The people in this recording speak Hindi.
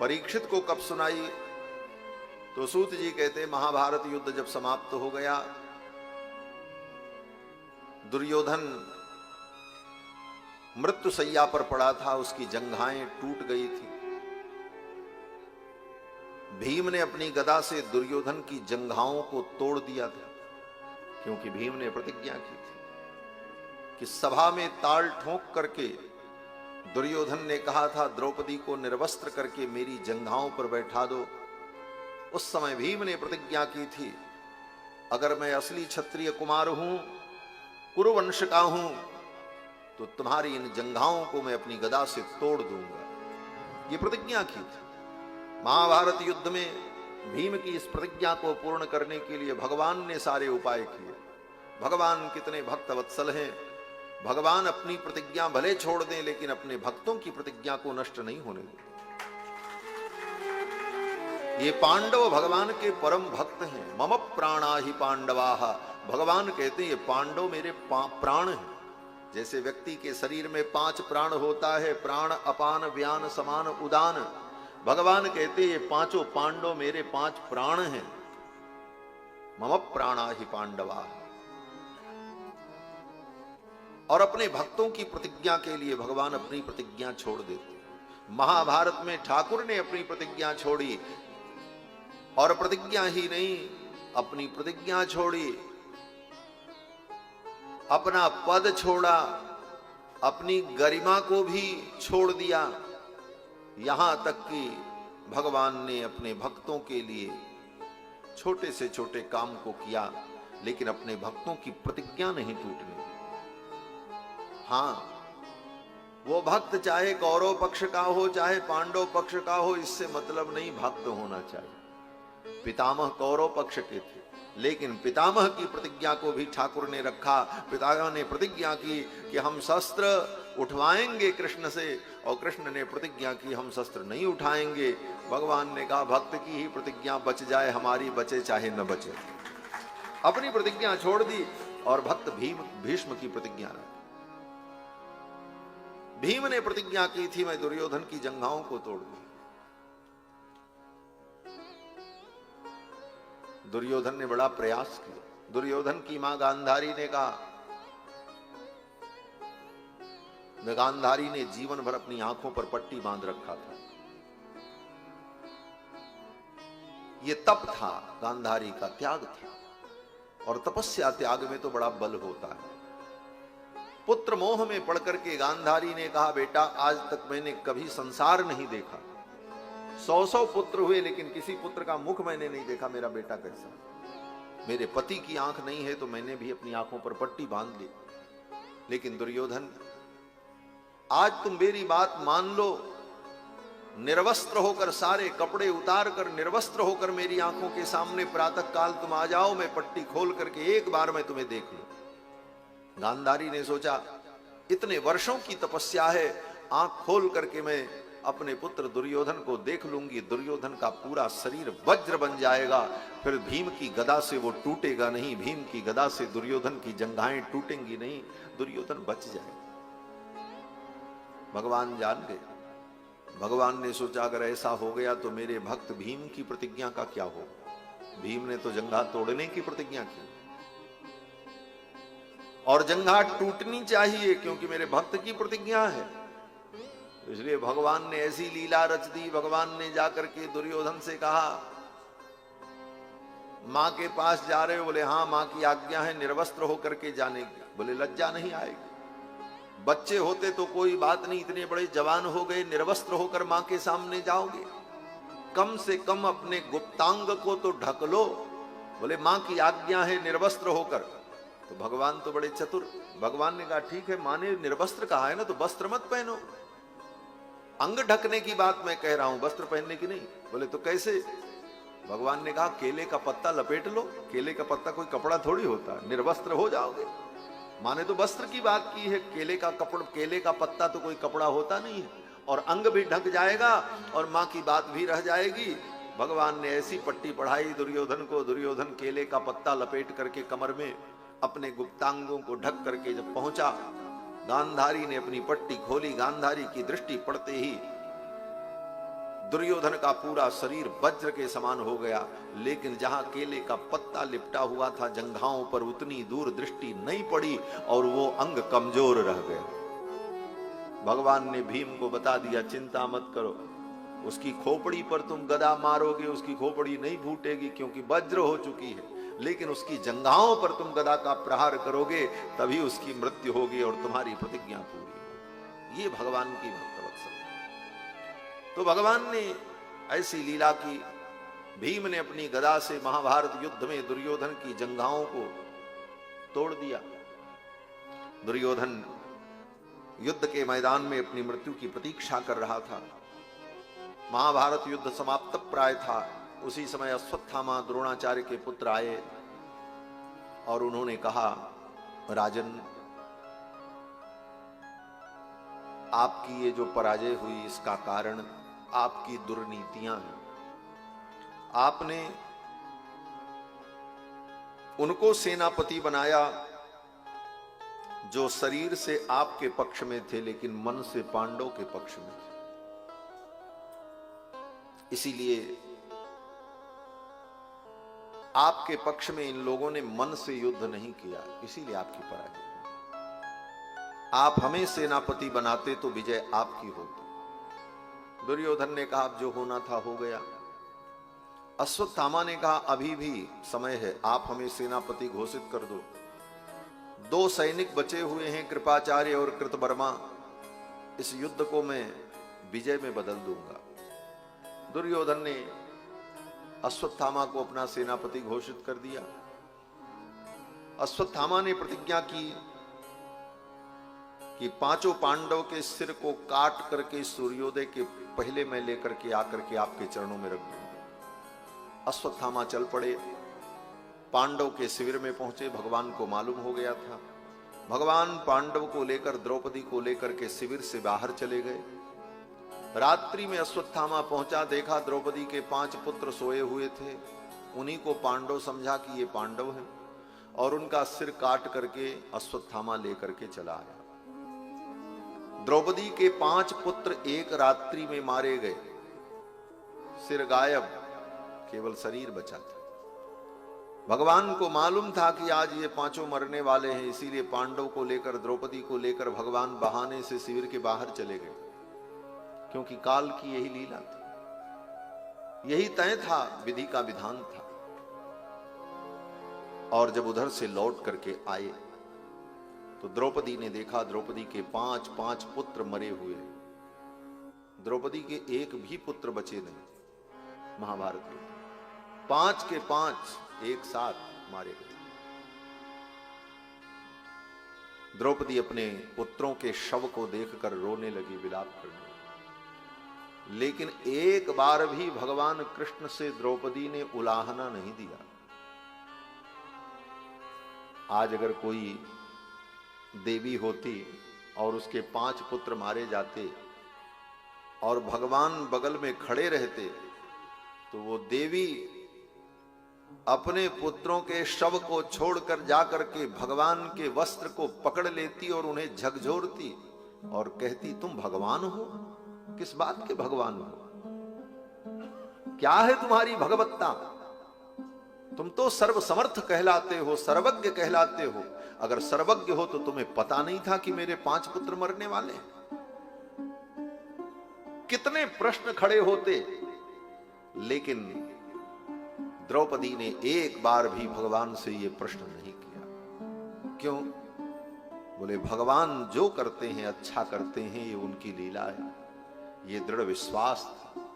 परीक्षित को कब सुनाई? तो सूत जी कहते महाभारत युद्ध जब समाप्त हो गया, दुर्योधन मृत्यु शैया पर पड़ा था, उसकी जंघाएं टूट गई थी। भीम ने अपनी गदा से दुर्योधन की जंघाओं को तोड़ दिया था, क्योंकि भीम ने प्रतिज्ञा की थी कि सभा में ताल ठोंक करके दुर्योधन ने कहा था द्रौपदी को निर्वस्त्र करके मेरी जंघाओं पर बैठा दो। उस समय भीम ने प्रतिज्ञा की थी, अगर मैं असली क्षत्रिय कुमार हूं, कुरुवंश का हूं, तो तुम्हारी इन जंघाओं को मैं अपनी गदा से तोड़ दूंगा। ये प्रतिज्ञा की थी। महाभारत युद्ध में भीम की इस प्रतिज्ञा को पूर्ण करने के लिए भगवान ने सारे उपाय किए। भगवान कितने भक्त वत्सल हैं। भगवान अपनी प्रतिज्ञा भले छोड़ दें, लेकिन अपने भक्तों की प्रतिज्ञा को नष्ट नहीं होने देते। ये पांडव भगवान के परम भक्त हैं। मम प्राणा ही पांडवाः। भगवान कहते हैं ये पांडव मेरे प्राण हैं। जैसे व्यक्ति के शरीर में 5 प्राण होता है, प्राण अपान व्यान समान उदान, भगवान कहते ये पांचों पांडव मेरे 5 प्राण हैं। मम प्राणा ही पांडवाः। और अपने भक्तों की प्रतिज्ञा के लिए भगवान अपनी प्रतिज्ञा छोड़ देते। महाभारत में ठाकुर ने अपनी प्रतिज्ञा छोड़ी, और प्रतिज्ञा ही नहीं, अपनी प्रतिज्ञा छोड़ी, अपना पद छोड़ा, अपनी गरिमा को भी छोड़ दिया। यहां तक कि भगवान ने अपने भक्तों के लिए छोटे से छोटे काम को किया, लेकिन अपने भक्तों की प्रतिज्ञा नहीं टूटने दी। हां, वो भक्त चाहे कौरव पक्ष का हो चाहे पांडव पक्ष का हो, इससे मतलब नहीं, भक्त होना चाहिए। पितामह कौरव पक्ष के थे, लेकिन पितामह की प्रतिज्ञा को भी ठाकुर ने रखा। पितामह ने प्रतिज्ञा की कि हम शस्त्र उठवाएंगे कृष्ण से, और कृष्ण ने प्रतिज्ञा की हम शस्त्र नहीं उठाएंगे। भगवान ने कहा भक्त की ही प्रतिज्ञा बच जाए, हमारी बचे चाहे न बचे। अपनी प्रतिज्ञा छोड़ दी और भक्त भीष्म की प्रतिज्ञा रखी। भीम ने प्रतिज्ञा की थी मैं दुर्योधन की जंघाओं को तोड़ दूं। दुर्योधन ने बड़ा प्रयास किया। दुर्योधन की मां गांधारी ने कहा, गांधारी ने जीवन भर अपनी आंखों पर पट्टी बांध रखा था। यह तप था, गांधारी का त्याग था, और तपस्या त्याग में तो बड़ा बल होता है। पुत्र मोह में पड़ करके गांधारी ने कहा बेटा आज तक मैंने कभी संसार नहीं देखा। 100 पुत्र हुए, लेकिन किसी पुत्र का मुख मैंने नहीं देखा। मेरा बेटा कैसा? मेरे पति की आंख नहीं है तो मैंने भी अपनी आंखों पर पट्टी बांध ली। लेकिन दुर्योधन, आज तुम मेरी बात मान लो, निर्वस्त्र होकर, सारे कपड़े उतार कर निर्वस्त्र होकर मेरी आंखों के सामने प्रातः काल तुम आ जाओ, मैं पट्टी खोल करके एक बार मैं तुम्हें देख लूं। गांधारी ने सोचा इतने वर्षों की तपस्या है, आंख खोल करके मैं अपने पुत्र दुर्योधन को देख लूंगी। दुर्योधन का पूरा शरीर वज्र बन जाएगा, फिर भीम की गदा से वो टूटेगा नहीं, भीम की गदा से दुर्योधन की जंघाएं टूटेंगी नहीं, दुर्योधन बच जाएगा। भगवान जान गए। भगवान ने सोचा अगर ऐसा हो गया तो मेरे भक्त भीम की प्रतिज्ञा का क्या होगा। भीम ने तो जंघा तोड़ने की प्रतिज्ञा की, और जंघा टूटनी चाहिए क्योंकि मेरे भक्त की प्रतिज्ञा है। इसलिए भगवान ने ऐसी लीला रच दी। भगवान ने जाकर के दुर्योधन से कहा मां के पास जा रहे हो? बोले हाँ, मां की आज्ञा है निर्वस्त्र होकर के जाने की। बोले लज्जा नहीं आएगी? बच्चे होते तो कोई बात नहीं, इतने बड़े जवान हो गए, निर्वस्त्र होकर मां के सामने जाओगे? कम से कम अपने गुप्तांग को तो ढक लो। बोले मां की आज्ञा है निर्वस्त्र होकर। तो भगवान तो बड़े चतुर। भगवान ने कहा ठीक है, मां ने निर्वस्त्र कहा है ना, तो वस्त्र मत पहनो। अंग ढकने की बात मैं कह रहा हूं, वस्त्र पहनने की नहीं। बोले तो कैसे? भगवान ने कहा केले का पत्ता लपेट लो। केले का पत्ता कोई कपड़ा थोड़ी होता है, निर्वस्त्र हो जाओगे। मां ने तो वस्त्र की बात की है, केले का पत्ता तो कोई कपड़ा होता नहीं है, और अंग भी ढक जाएगा और मां की बात भी रह जाएगी। भगवान ने ऐसी पट्टी पढ़ाई दुर्योधन को। दुर्योधन केले का पत्ता लपेट करके कमर में अपने गुप्तांगों को ढक करके जब पहुंचा, गांधारी ने अपनी पट्टी खोली। गांधारी की दृष्टि पड़ते ही दुर्योधन का पूरा शरीर वज्र के समान हो गया, लेकिन जहां केले का पत्ता लिपटा हुआ था जंघाओं पर उतनी दूर दृष्टि नहीं पड़ी और वो अंग कमजोर रह गया। भगवान ने भीम को बता दिया, चिंता मत करो, उसकी खोपड़ी पर तुम गदा मारोगे, उसकी खोपड़ी नहीं फूटेगी क्योंकि वज्र हो चुकी है, लेकिन उसकी जंघाओं पर तुम गदा का प्रहार करोगे तभी उसकी मृत्यु होगी और तुम्हारी प्रतिज्ञा पूरी होगी। ये भगवान की भक्तवत्सल। तो भगवान ने ऐसी लीला की, भीम ने अपनी गदा से महाभारत युद्ध में दुर्योधन की जंघाओं को तोड़ दिया। दुर्योधन युद्ध के मैदान में अपनी मृत्यु की प्रतीक्षा कर रहा था। महाभारत युद्ध समाप्त प्राय था। उसी समय अश्वत्थामा द्रोणाचार्य के पुत्र आए और उन्होंने कहा, राजन, आपकी ये जो पराजय हुई इसका कारण आपकी दुर्नीतियां हैं। आपने उनको सेनापति बनाया जो शरीर से आपके पक्ष में थे लेकिन मन से पांडव के पक्ष में थे। इसीलिए आपके पक्ष में इन लोगों ने मन से युद्ध नहीं किया, इसीलिए आपकी पराजय। आप हमें सेनापति बनाते तो विजय आपकी होती। दुर्योधन ने कहा, अब जो होना था हो गया। अश्वत्थामा ने कहा, अभी भी समय है, आप हमें सेनापति घोषित कर दो। 2 सैनिक बचे हुए हैं, कृपाचार्य और कृतवर्मा, इस युद्ध को मैं विजय में बदल दूंगा। दुर्योधन ने अश्वत्थामा को अपना सेनापति घोषित कर दिया। अश्वत्थामा ने प्रतिज्ञा की कि 5 पांडव के सिर को काट करके सूर्योदय के पहले मैं लेकर के आकर के आपके चरणों में रख दूंगा। अश्वत्थामा चल पड़े, पांडव के शिविर में पहुंचे। भगवान को मालूम हो गया था। भगवान पांडव को लेकर, द्रौपदी को लेकर के शिविर से बाहर चले गए। रात्रि में अश्वत्थामा पहुंचा, देखा द्रौपदी के 5 पुत्र सोए हुए थे। उन्हीं को पांडव समझा कि ये पांडव हैं और उनका सिर काट करके अश्वत्थामा लेकर के चला आया। द्रौपदी के 5 पुत्र एक रात्रि में मारे गए, सिर गायब, केवल शरीर बचा था। भगवान को मालूम था कि आज ये 5 मरने वाले हैं, इसीलिए पांडव को लेकर, द्रौपदी को लेकर भगवान बहाने से शिविर के बाहर चले गए, क्योंकि काल की यही लीला थी, यही तय था, विधि का विधान था। और जब उधर से लौट करके आए तो द्रौपदी ने देखा, द्रौपदी के 5 पुत्र मरे हुए। द्रौपदी के एक भी पुत्र बचे नहीं। महाभारत में 5 के 5 एक साथ मारे गए। द्रौपदी अपने पुत्रों के शव को देखकर रोने लगी, विलाप करने लगी। लेकिन एक बार भी भगवान कृष्ण से द्रौपदी ने उलाहना नहीं दिया। आज अगर कोई देवी होती और उसके 5 पुत्र मारे जाते और भगवान बगल में खड़े रहते, तो वो देवी अपने पुत्रों के शव को छोड़कर जाकर के भगवान के वस्त्र को पकड़ लेती और उन्हें झकझोरती और कहती, तुम भगवान हो? किस बात के भगवान हो? क्या है तुम्हारी भगवत्ता? तुम तो सर्वसमर्थ कहलाते हो, सर्वज्ञ कहलाते हो। अगर सर्वज्ञ हो तो तुम्हें पता नहीं था कि मेरे 5 पुत्र मरने वाले हैं? कितने प्रश्न खड़े होते, लेकिन द्रौपदी ने एक बार भी भगवान से यह प्रश्न नहीं किया। क्यों? बोले, भगवान जो करते हैं अच्छा करते हैं, ये उनकी लीला है। ये दृढ़ विश्वास था।